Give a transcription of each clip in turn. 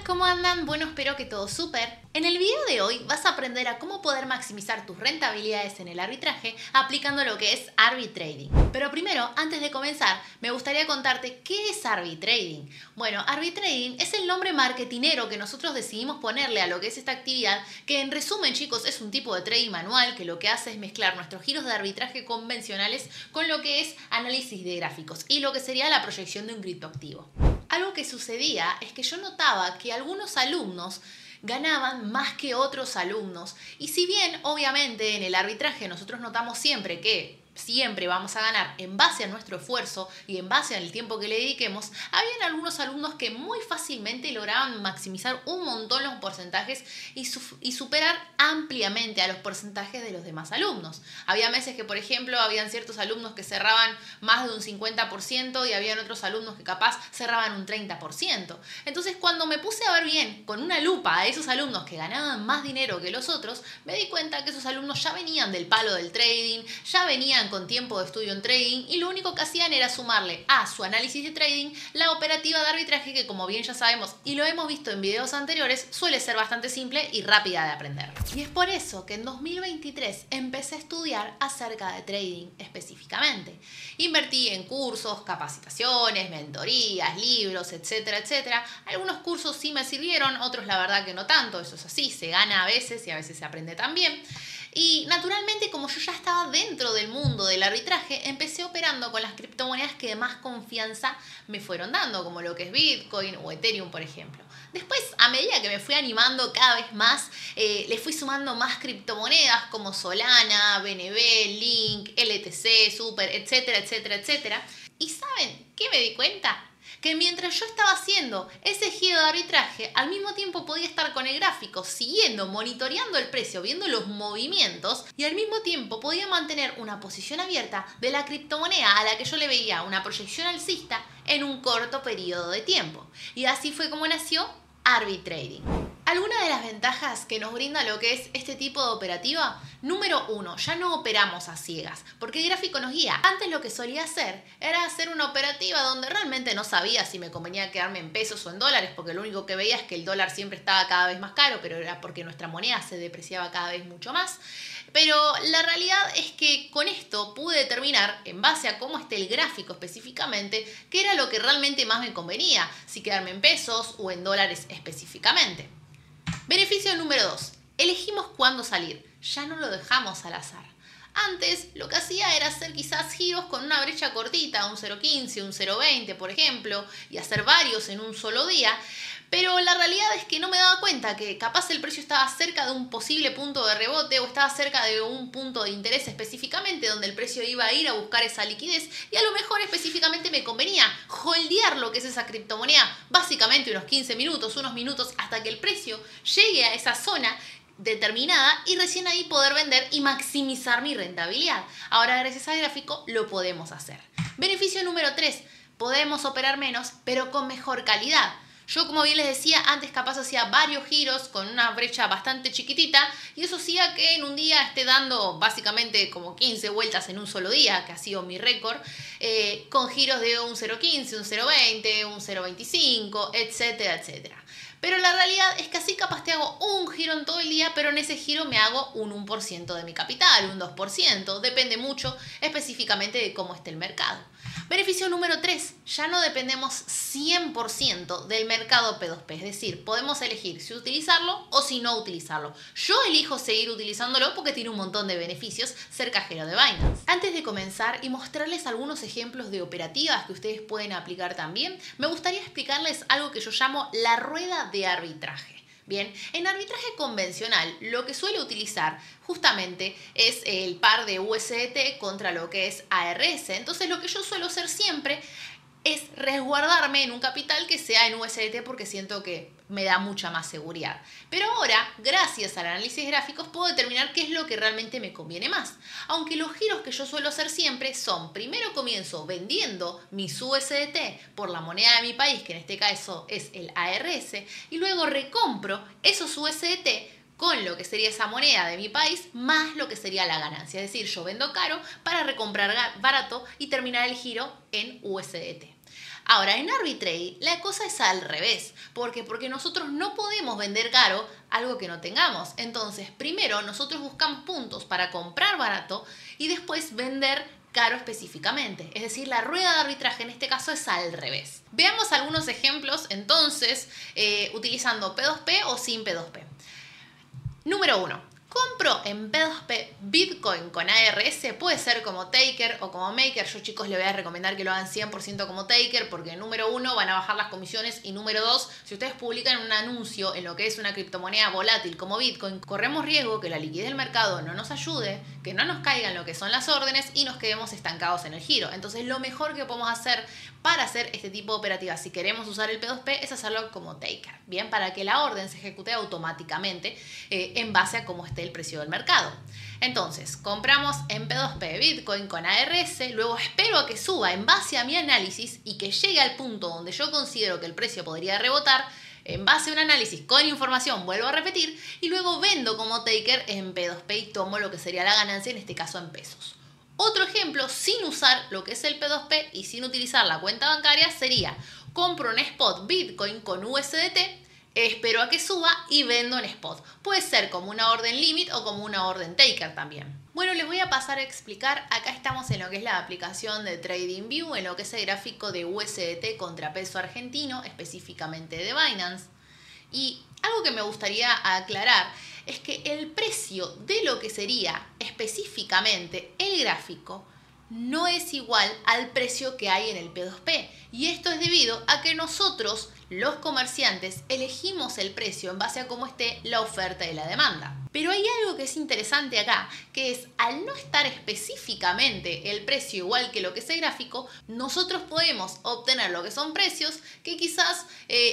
¿cómo andan? Bueno, espero que todo súper. En el video de hoy vas a aprender a cómo poder maximizar tus rentabilidades en el arbitraje aplicando lo que es Arbitrading. Pero primero, antes de comenzar, me gustaría contarte qué es Arbitrading. Bueno, Arbitrading es el nombre marketinero que nosotros decidimos ponerle a lo que es esta actividad, que en resumen, chicos, es un tipo de trading manual que lo que hace es mezclar nuestros giros de arbitraje convencionales con lo que es análisis de gráficos y lo que sería la proyección de un criptoactivo. Algo que sucedía es que yo notaba que algunos alumnos ganaban más que otros alumnos. Y si bien, obviamente, en el arbitraje nosotros notamos siempre que siempre vamos a ganar en base a nuestro esfuerzo y en base al tiempo que le dediquemos, habían algunos alumnos que muy fácilmente lograban maximizar un montón los porcentajes y superar ampliamente a los porcentajes de los demás alumnos. Había meses que, por ejemplo, habían ciertos alumnos que cerraban más de un 50% y habían otros alumnos que capaz cerraban un 30%. Entonces, cuando me puse a ver bien con una lupa a esos alumnos que ganaban más dinero que los otros, me di cuenta que esos alumnos ya venían del palo del trading, ya venían con tiempo de estudio en trading y lo único que hacían era sumarle a su análisis de trading la operativa de arbitraje que, como bien ya sabemos y lo hemos visto en videos anteriores, suele ser bastante simple y rápida de aprender. Y es por eso que en 2023 empecé a estudiar acerca de trading específicamente. Invertí en cursos, capacitaciones, mentorías, libros, etcétera, etcétera. Algunos cursos sí me sirvieron, otros la verdad que no tanto, eso es así, se gana a veces y a veces se aprende también. Y naturalmente, como yo ya estaba dentro del mundo del arbitraje, empecé operando con las criptomonedas que de más confianza me fueron dando, como lo que es Bitcoin o Ethereum, por ejemplo. Después, a medida que me fui animando cada vez más, le fui sumando más criptomonedas como Solana, BNB, Link, LTC, Super, etcétera, etcétera, etcétera. ¿Y saben qué me di cuenta? Que mientras yo estaba haciendo ese giro de arbitraje, al mismo tiempo podía estar con el gráfico, siguiendo, monitoreando el precio, viendo los movimientos y al mismo tiempo podía mantener una posición abierta de la criptomoneda a la que yo le veía una proyección alcista en un corto periodo de tiempo. Y así fue como nació Arbitrading. Algunas de las ventajas que nos brinda lo que es este tipo de operativa, número 1, ya no operamos a ciegas, porque el gráfico nos guía. Antes lo que solía hacer era hacer una operativa donde realmente no sabía si me convenía quedarme en pesos o en dólares, porque lo único que veía es que el dólar siempre estaba cada vez más caro, pero era porque nuestra moneda se depreciaba cada vez mucho más. Pero la realidad es que con esto pude determinar, en base a cómo esté el gráfico específicamente, qué era lo que realmente más me convenía, si quedarme en pesos o en dólares específicamente. Beneficio número 2. Elegimos cuándo salir. Ya no lo dejamos al azar. Antes lo que hacía era hacer quizás giros con una brecha cortita, un 0.15, un 0.20 por ejemplo, y hacer varios en un solo día. Pero la realidad es que no me daba cuenta que capaz el precio estaba cerca de un posible punto de rebote o estaba cerca de un punto de interés específicamente donde el precio iba a ir a buscar esa liquidez y a lo mejor específicamente me convenía holdear lo que es esa criptomoneda básicamente unos 15 minutos, unos minutos hasta que el precio llegue a esa zona determinada y recién ahí poder vender y maximizar mi rentabilidad. Ahora gracias al gráfico lo podemos hacer. Beneficio número 3. Podemos operar menos pero con mejor calidad. Yo, como bien les decía, antes capaz hacía varios giros con una brecha bastante chiquitita y eso hacía que en un día esté dando básicamente como 15 vueltas en un solo día, que ha sido mi récord, con giros de un 0.15, un 0.20, un 0.25, etcétera, etcétera. Pero la realidad es que así capaz te hago un giro en todo el día, pero en ese giro me hago un 1% de mi capital, un 2%, depende mucho específicamente de cómo esté el mercado. Beneficio número 3, ya no dependemos 100% del mercado P2P, es decir, podemos elegir si utilizarlo o si no utilizarlo. Yo elijo seguir utilizándolo porque tiene un montón de beneficios ser cajero de Binance. Antes de comenzar y mostrarles algunos ejemplos de operativas que ustedes pueden aplicar también, me gustaría explicarles algo que yo llamo la rueda de arbitraje. Bien, en arbitraje convencional lo que suele utilizar justamente es el par de USDT contra lo que es ARS. Entonces lo que yo suelo hacer siempre es resguardarme en un capital que sea en USDT porque siento que me da mucha más seguridad. Pero ahora, gracias al análisis gráficos, puedo determinar qué es lo que realmente me conviene más. Aunque los giros que yo suelo hacer siempre son, primero comienzo vendiendo mis USDT por la moneda de mi país, que en este caso es el ARS, y luego recompro esos USDT con lo que sería esa moneda de mi país más lo que sería la ganancia. Es decir, yo vendo caro para recomprar barato y terminar el giro en USDT. Ahora, en arbitrage la cosa es al revés. ¿Por qué? Porque nosotros no podemos vender caro algo que no tengamos. Entonces, primero nosotros buscamos puntos para comprar barato y después vender caro específicamente. Es decir, la rueda de arbitraje en este caso es al revés. Veamos algunos ejemplos entonces utilizando P2P o sin P2P. Número 1. Compro en P2P Bitcoin con ARS, puede ser como taker o como maker. Yo, chicos, les voy a recomendar que lo hagan 100% como taker porque número 1 van a bajar las comisiones y número 2, si ustedes publican un anuncio en lo que es una criptomoneda volátil como Bitcoin, corremos riesgo que la liquidez del mercado no nos ayude, que no nos caigan lo que son las órdenes y nos quedemos estancados en el giro. Entonces, lo mejor que podemos hacer para hacer este tipo de operativas, si queremos usar el P2P, es hacerlo como taker, bien, para que la orden se ejecute automáticamente en base a cómo esté el precio del mercado. Entonces, compramos en P2P Bitcoin con ARS, luego espero a que suba en base a mi análisis y que llegue al punto donde yo considero que el precio podría rebotar. En base a un análisis con información, vuelvo a repetir, y luego vendo como taker en P2P y tomo lo que sería la ganancia, en este caso en pesos. Otro ejemplo, sin usar lo que es el P2P y sin utilizar la cuenta bancaria, sería compro en spot Bitcoin con USDT, espero a que suba y vendo en spot. Puede ser como una orden limit o como una orden taker también. Bueno, les voy a pasar a explicar. Acá estamos en lo que es la aplicación de TradingView, en lo que es el gráfico de USDT contra peso argentino, específicamente de Binance. Y algo que me gustaría aclarar es que el precio de lo que sería específicamente el gráfico no es igual al precio que hay en el P2P. Y esto es debido a que nosotros, los comerciantes, elegimos el precio en base a cómo esté la oferta y la demanda. Pero hay algo que es interesante acá, que es al no estar específicamente el precio igual que lo que es el gráfico, nosotros podemos obtener lo que son precios que quizás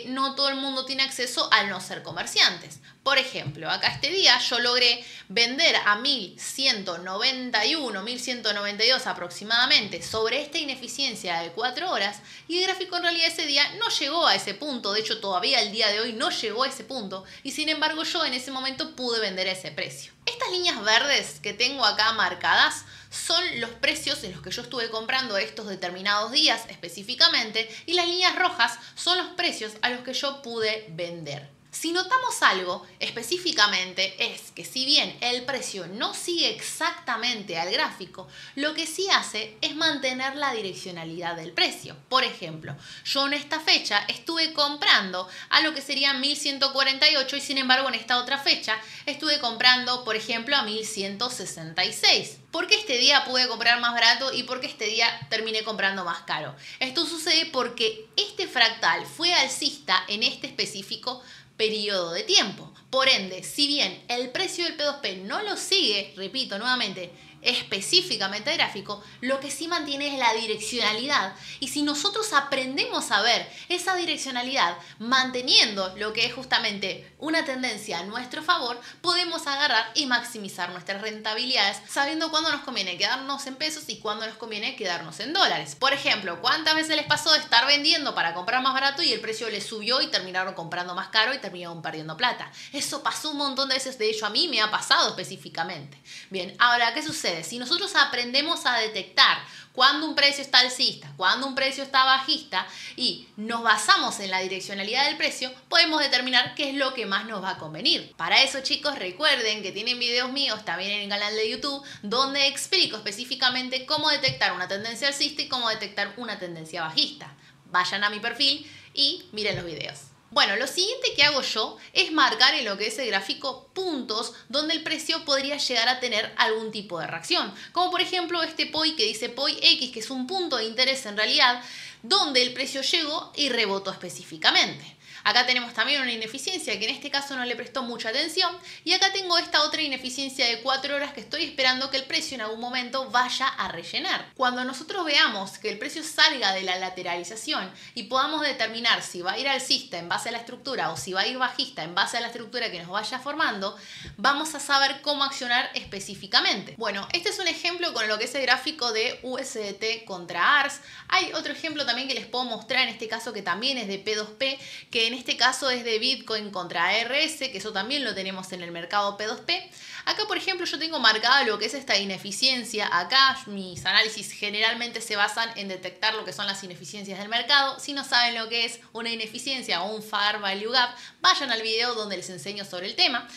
no todo el mundo tiene acceso al no ser comerciantes. Por ejemplo, acá este día yo logré vender a 1191, 1192 aproximadamente sobre esta ineficiencia de 4 horas y el gráfico en realidad ese día no llegó a ese punto, de hecho todavía el día de hoy no llegó a ese punto y sin embargo yo en ese momento pude vender a ese precio. Estas líneas verdes que tengo acá marcadas son los precios en los que yo estuve comprando estos determinados días específicamente y las líneas rojas son los precios a los que yo pude vender. Si notamos algo específicamente es que si bien el precio no sigue exactamente al gráfico, lo que sí hace es mantener la direccionalidad del precio. Por ejemplo, yo en esta fecha estuve comprando a lo que sería 1148 y sin embargo en esta otra fecha estuve comprando, por ejemplo, a 1166. ¿Por qué este día pude comprar más barato y por qué este día terminé comprando más caro? Esto sucede porque este fractal fue alcista en este específico periodo de tiempo. Por ende, si bien el precio del P2P no lo sigue, repito nuevamente, específicamente el gráfico, lo que sí mantiene es la direccionalidad. Y si nosotros aprendemos a ver esa direccionalidad manteniendo lo que es justamente una tendencia a nuestro favor, podemos agarrar y maximizar nuestras rentabilidades sabiendo cuándo nos conviene quedarnos en pesos y cuándo nos conviene quedarnos en dólares. Por ejemplo, ¿cuántas veces les pasó de estar vendiendo para comprar más barato y el precio les subió y terminaron comprando más caro y terminaron perdiendo plata? Eso pasó un montón de veces, de hecho a mí me ha pasado específicamente. Bien, ahora, ¿qué sucede? Si nosotros aprendemos a detectar cuando un precio está alcista, cuando un precio está bajista y nos basamos en la direccionalidad del precio, podemos determinar qué es lo que más nos va a convenir. Para eso, chicos, recuerden que tienen videos míos también en el canal de YouTube donde explico específicamente cómo detectar una tendencia alcista y cómo detectar una tendencia bajista. Vayan a mi perfil y miren los videos. Bueno, lo siguiente que hago yo es marcar en lo que es el gráfico puntos donde el precio podría llegar a tener algún tipo de reacción. Como por ejemplo este POI que dice POI X, que es un punto de interés en realidad, donde el precio llegó y rebotó específicamente. Acá tenemos también una ineficiencia que en este caso no le prestó mucha atención y acá tengo esta otra ineficiencia de 4 horas que estoy esperando que el precio en algún momento vaya a rellenar. Cuando nosotros veamos que el precio salga de la lateralización y podamos determinar si va a ir alcista en base a la estructura o si va a ir bajista en base a la estructura que nos vaya formando, vamos a saber cómo accionar específicamente. Bueno, este es un ejemplo con lo que es el gráfico de USDT contra ARS. Hay otro ejemplo también que les puedo mostrar en este caso que también es de P2P, que en en este caso es de Bitcoin contra ARS, que eso también lo tenemos en el mercado P2P. Acá, por ejemplo, yo tengo marcada lo que es esta ineficiencia. Acá mis análisis generalmente se basan en detectar lo que son las ineficiencias del mercado. Si no saben lo que es una ineficiencia o un Fair Value Gap, vayan al video donde les enseño sobre el tema.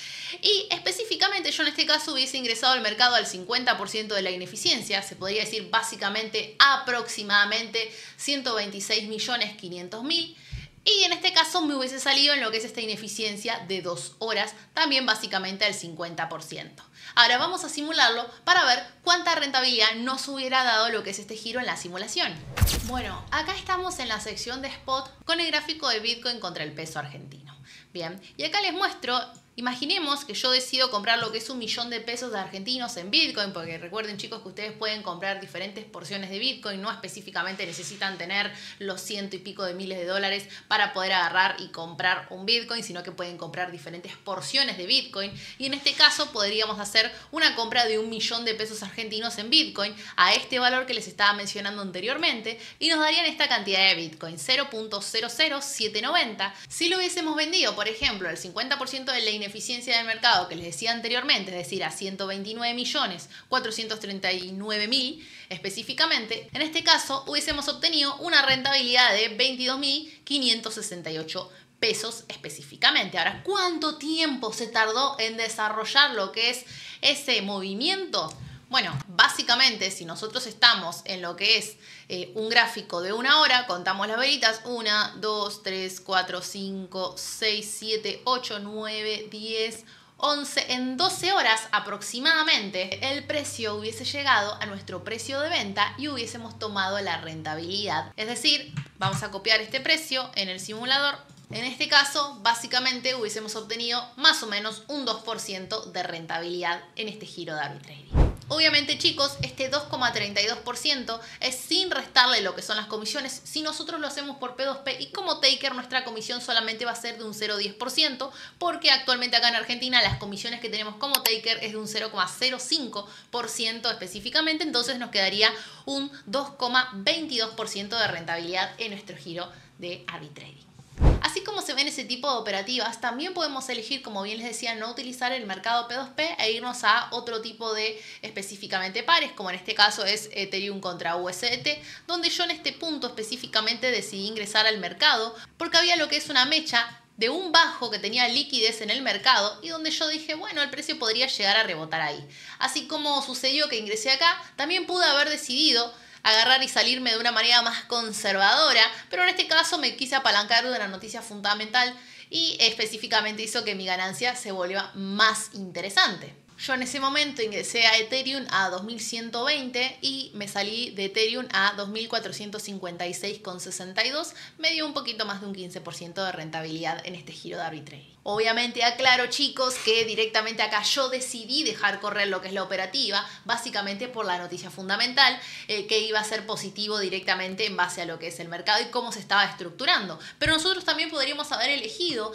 Y específicamente yo en este caso hubiese ingresado al mercado al 50% de la ineficiencia. Se podría decir básicamente aproximadamente 126.500.000. Y en este caso me hubiese salido en lo que es esta ineficiencia de 2 horas, también básicamente al 50%. Ahora vamos a simularlo para ver cuánta rentabilidad nos hubiera dado lo que es este giro en la simulación. Bueno, acá estamos en la sección de Spot con el gráfico de Bitcoin contra el peso argentino. Bien, y acá les muestro. Imaginemos que yo decido comprar lo que es 1.000.000 de pesos argentinos en Bitcoin, porque recuerden, chicos, que ustedes pueden comprar diferentes porciones de Bitcoin, no específicamente necesitan tener los ciento y pico de miles de dólares para poder agarrar y comprar un Bitcoin, sino que pueden comprar diferentes porciones de Bitcoin. Y en este caso podríamos hacer una compra de 1.000.000 de pesos argentinos en Bitcoin a este valor que les estaba mencionando anteriormente y nos darían esta cantidad de Bitcoin, 0.00790. Si lo hubiésemos vendido, por ejemplo, el 50% de la eficiencia del mercado que les decía anteriormente, es decir, a 129.439.000 específicamente, en este caso hubiésemos obtenido una rentabilidad de 22.568 pesos específicamente. Ahora, ¿cuánto tiempo se tardó en desarrollar lo que es ese movimiento? Bueno, básicamente si nosotros estamos en lo que es un gráfico de 1 hora, contamos las velitas, 1, 2, 3, 4, 5, 6, 7, 8, 9, 10, 11, en 12 horas aproximadamente el precio hubiese llegado a nuestro precio de venta y hubiésemos tomado la rentabilidad. Es decir, vamos a copiar este precio en el simulador. En este caso, básicamente hubiésemos obtenido más o menos un 2% de rentabilidad en este giro de arbitrage. Obviamente, chicos, este 2,32% es sin restarle lo que son las comisiones. Si nosotros lo hacemos por P2P y como taker, nuestra comisión solamente va a ser de un 0,10%, porque actualmente acá en Argentina las comisiones que tenemos como taker es de un 0,05% específicamente, entonces nos quedaría un 2,22% de rentabilidad en nuestro giro de arbitrage. Así como se ven ese tipo de operativas, también podemos elegir, como bien les decía, no utilizar el mercado P2P e irnos a otro tipo de específicamente pares, como en este caso es Ethereum contra USDT, donde yo en este punto específicamente decidí ingresar al mercado porque había lo que es una mecha de un bajo que tenía liquidez en el mercado y donde yo dije, bueno, el precio podría llegar a rebotar ahí. Así como sucedió que ingresé acá, también pude haber decidido agarrar y salirme de una manera más conservadora, pero en este caso me quise apalancar de una noticia fundamental y específicamente hizo que mi ganancia se volviera más interesante. Yo en ese momento ingresé a Ethereum a 2120 y me salí de Ethereum a 2456,62. Me dio un poquito más de un 15% de rentabilidad en este giro de arbitrage. Obviamente aclaro, chicos, que directamente acá yo decidí dejar correr lo que es la operativa, básicamente por la noticia fundamental, que iba a ser positivo directamente en base a lo que es el mercado y cómo se estaba estructurando. Pero nosotros también podríamos haber elegido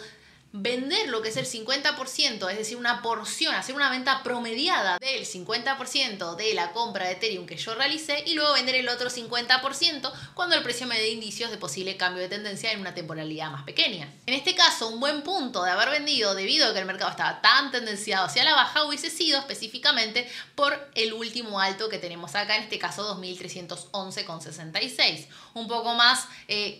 vender lo que es el 50%, es decir, una porción, hacer una venta promediada del 50% de la compra de Ethereum que yo realicé y luego vender el otro 50% cuando el precio me dé indicios de posible cambio de tendencia en una temporalidad más pequeña. En este caso, un buen punto de haber vendido debido a que el mercado estaba tan tendenciado hacia la baja hubiese sido específicamente por el último alto que tenemos acá, en este caso 2311,66. Un poco más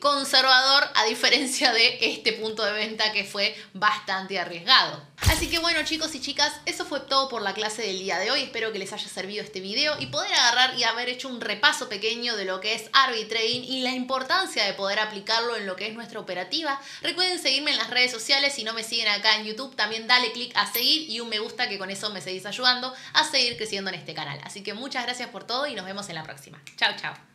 conservador a diferencia de este punto de venta que fue bastante arriesgado. Así que bueno, chicos y chicas, eso fue todo por la clase del día de hoy. Espero que les haya servido este video y poder agarrar y haber hecho un repaso pequeño de lo que es arbitrading y la importancia de poder aplicarlo en lo que es nuestra operativa. Recuerden seguirme en las redes sociales. Si no me siguen acá en YouTube, también dale click a seguir y un me gusta, que con eso me seguís ayudando a seguir creciendo en este canal. Así que muchas gracias por todo y nos vemos en la próxima. Chao, chao.